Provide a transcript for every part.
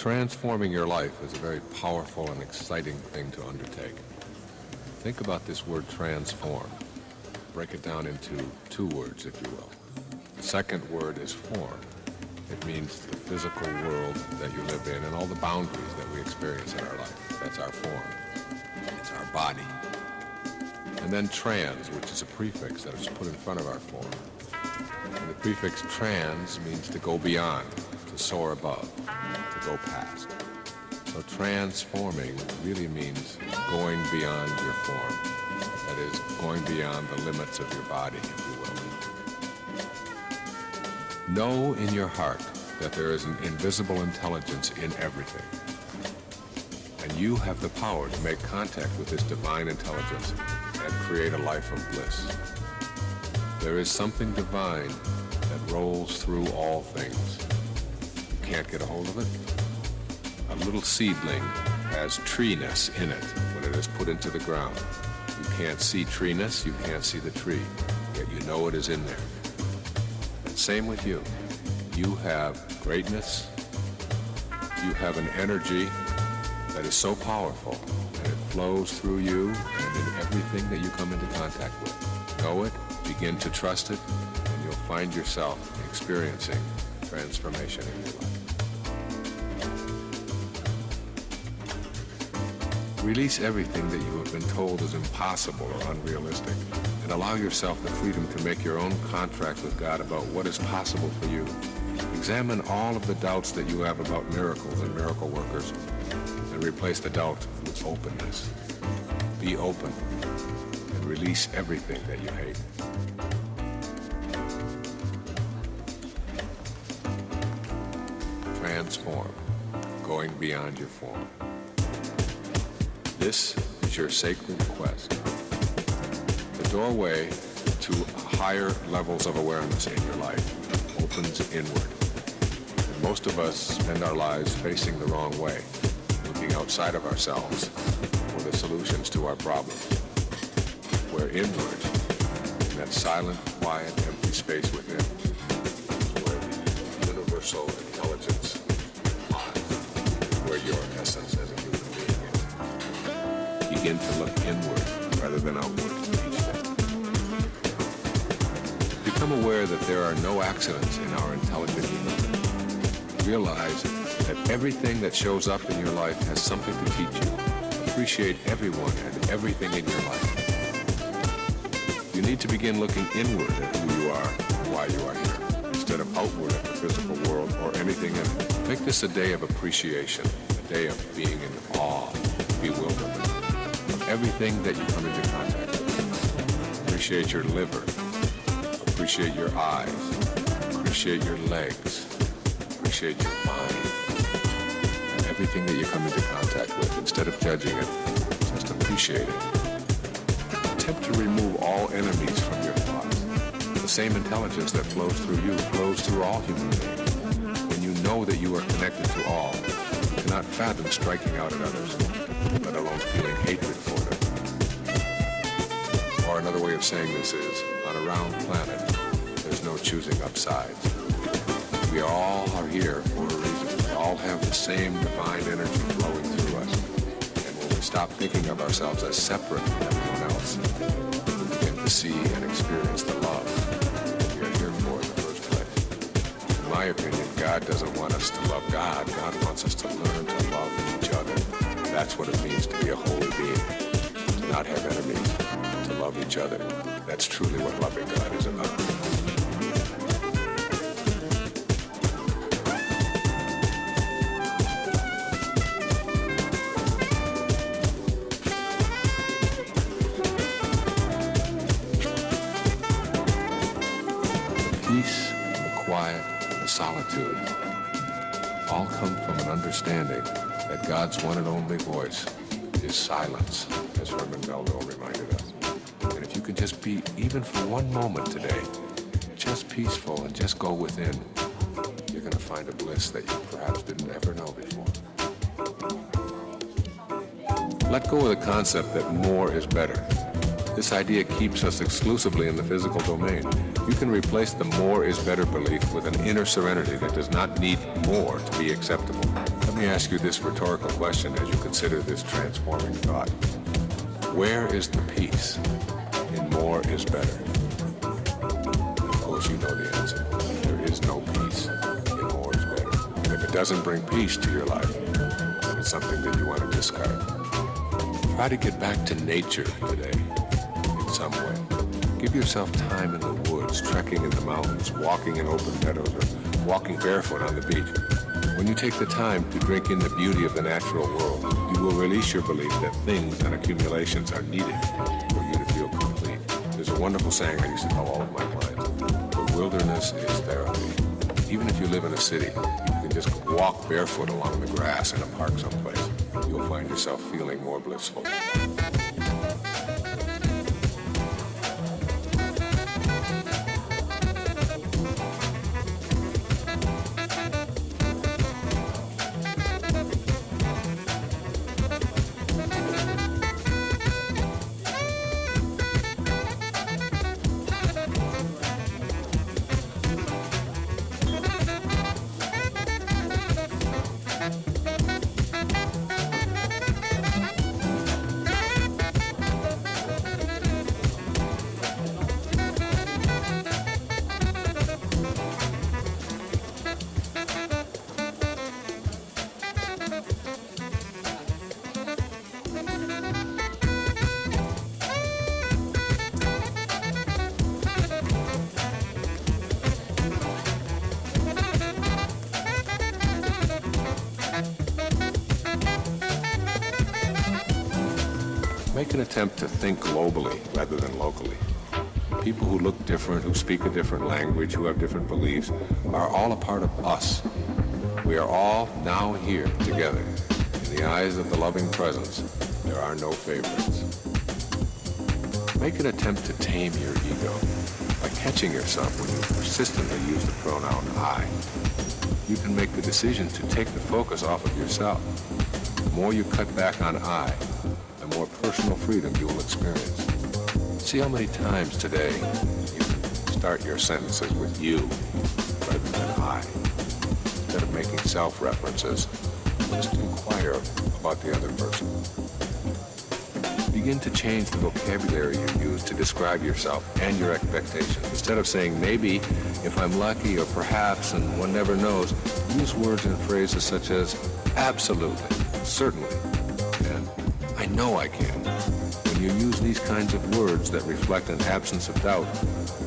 Transforming your life is a very powerful and exciting thing to undertake. Think about this word transform. Break it down into two words, if you will. The second word is form. It means the physical world that you live in and all the boundaries that we experience in our life. That's our form. It's our body. And then trans, which is a prefix that is put in front of our form. And the prefix trans means to go beyond, to soar above, to go past. So transforming really means going beyond your form. That is, going beyond the limits of your body, if you will. Know in your heart that there is an invisible intelligence in everything. And you have the power to make contact with this divine intelligence and create a life of bliss. There is something divine that rolls through all things. You can't get a hold of it? A little seedling has treeness in it when it is put into the ground. You can't see treeness, you can't see the tree, yet you know it is in there. And same with you. You have greatness, you have an energy that is so powerful, and it flows through you and in everything that you come into contact with. Know it, begin to trust it, and you'll find yourself experiencing transformation in your life. Release everything that you have been told is impossible or unrealistic, and allow yourself the freedom to make your own contract with God about what is possible for you. Examine all of the doubts that you have about miracles and miracle workers, and replace the doubt with openness. Be open and release everything that you hate. Transform, going beyond your form. This is your sacred quest. The doorway to higher levels of awareness in your life opens inward. And most of us spend our lives facing the wrong way, looking outside of ourselves for the solutions to our problems. Where inward, in that silent, quiet, empty space within, is where the universal intelligence lies, where your essence as a human being is. Begin to look inward rather than outward each day. Become aware that there are no accidents in our intelligent universe. Realize that everything that shows up in your life has something to teach you. Appreciate everyone and everything in your life. You need to begin looking inward at who you are and why you are here, instead of outward at the physical world or anything in it. Make this a day of appreciation, a day of being in awe, bewilderment, of everything that you come into contact with. Appreciate your liver, appreciate your eyes, appreciate your legs, appreciate your mind, and everything that you come into contact with. Instead of judging it, just appreciate it. Attempt to remove all enemies from your thoughts. The same intelligence that flows through you flows through all human beings. When you know that you are connected to all, you cannot fathom striking out at others, let alone feeling hatred for them. Or another way of saying this is, on a round planet, there's no choosing up sides. We all are here for a reason. We all have the same divine energy flowing through us. And when we stop thinking of ourselves as separate from everyone else, we begin to see and experience the love that we are here for in the first place. In my opinion, God doesn't want us to love God. God wants us to learn to love each other. That's what it means to be a holy being, to not have enemies, to love each other. That's truly what loving God is about. Peace, the quiet, the solitude all come from an understanding that God's one and only voice is silence, as Herman Melville reminded us. And if you could just be, even for one moment today, just peaceful and just go within, you're going to find a bliss that you perhaps didn't ever know before. Let go of the concept that more is better. This idea keeps us exclusively in the physical domain. You can replace the more is better belief with an inner serenity that does not need more to be acceptable. Let me ask you this rhetorical question as you consider this transforming thought. Where is the peace in more is better? And of course, you know the answer. There is no peace in more is better. And if it doesn't bring peace to your life, then it's something that you want to discard. Try to get back to nature today in some way. Give yourself time in the woods, trekking in the mountains, walking in open meadows, or walking barefoot on the beach. When you take the time to drink in the beauty of the natural world, you will release your belief that things and accumulations are needed for you to feel complete. There's a wonderful saying I used to tell all of my clients. The wilderness is therapy. Even if you live in a city, you can just walk barefoot along the grass in a park someplace. You'll find yourself feeling more blissful. Make an attempt to think globally rather than locally. People who look different, who speak a different language, who have different beliefs, are all a part of us. We are all now here together. In the eyes of the loving presence, there are no favorites. Make an attempt to tame your ego by catching yourself when you persistently use the pronoun I. You can make the decision to take the focus off of yourself. The more you cut back on I, the more personal freedom you will experience. See how many times today you start your sentences with you rather than I. Instead of making self-references, just inquire about the other person. Begin to change the vocabulary you use to describe yourself and your expectations. Instead of saying maybe, if I'm lucky, or perhaps, and one never knows, use words and phrases such as absolutely, certainly, and I know I can. When you use these kinds of words that reflect an absence of doubt,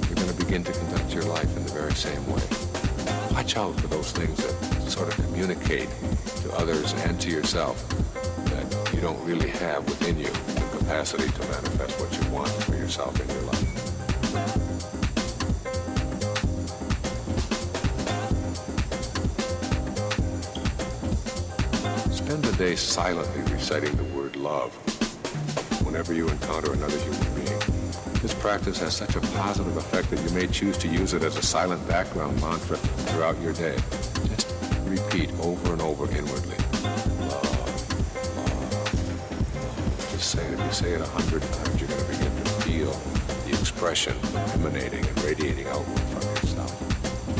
you're going to begin to conduct your life in the very same way. Watch out for those things that sort of communicate to others and to yourself that you don't really have within you the capacity to manifest what you want for yourself in your life. Spend a day silently reciting the word love whenever you encounter another human being. This practice has such a positive effect that you may choose to use it as a silent background mantra throughout your day. Just repeat over and over inwardly. Love, love. Just say it. If you say it 100 times, you're going to begin to feel the expression emanating and radiating outward from yourself.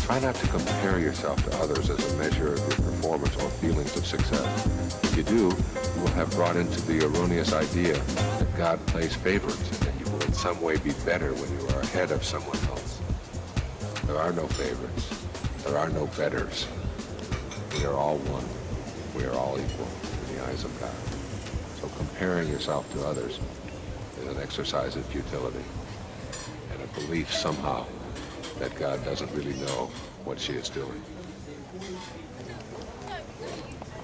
Try not to compare yourself to others as a measure of your performance or feelings of success. If you do, you will have brought into the erroneous idea that God plays favorites and that you will in some way be better when you are ahead of someone else. There are no favorites. There are no betters. We are all one. We are all equal in the eyes of God. So comparing yourself to others is an exercise in futility and a belief somehow that God doesn't really know what she is doing.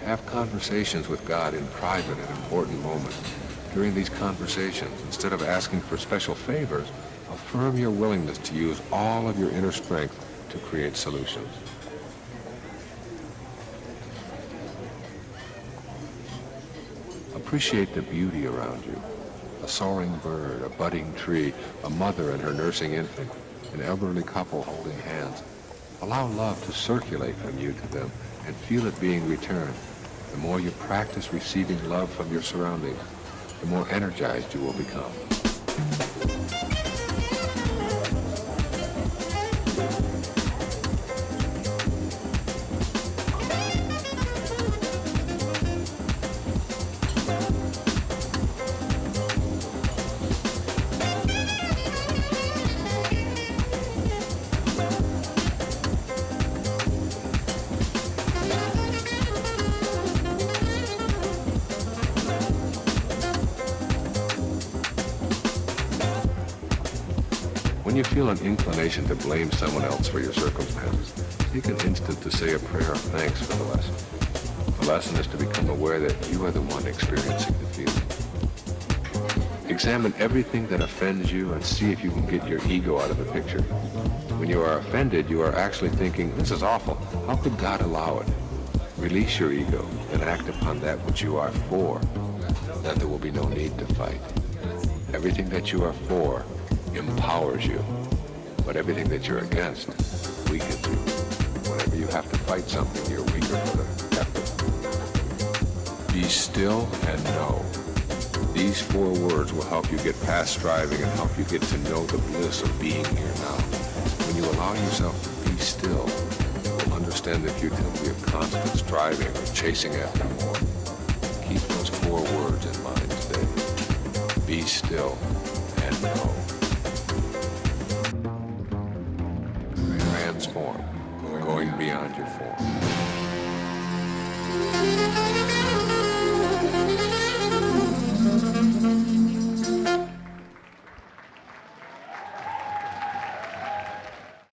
Have conversations with God in private at important moments. During these conversations, instead of asking for special favors, affirm your willingness to use all of your inner strength to create solutions. Appreciate the beauty around you. A soaring bird, a budding tree, a mother and her nursing infant, an elderly couple holding hands. Allow love to circulate from you to them and feel it being returned. The more you practice receiving love from your surroundings, the more energized you will become. When you feel an inclination to blame someone else for your circumstances, take an instant to say a prayer of thanks for the lesson. The lesson is to become aware that you are the one experiencing the feeling. Examine everything that offends you and see if you can get your ego out of the picture. When you are offended, you are actually thinking, this is awful. How could God allow it? Release your ego and act upon that which you are for. Then there will be no need to fight. Everything that you are for empowers you, but everything that you're against weakens you. Whenever you have to fight something, you're weaker for the effort. Be still and know. These 4 words will help you get past striving and help you get to know the bliss of being here now. When you allow yourself to be still, you will understand the futility of constant striving or chasing after more. Keep those 4 words in mind today. Be still and know. Transform, going beyond your form.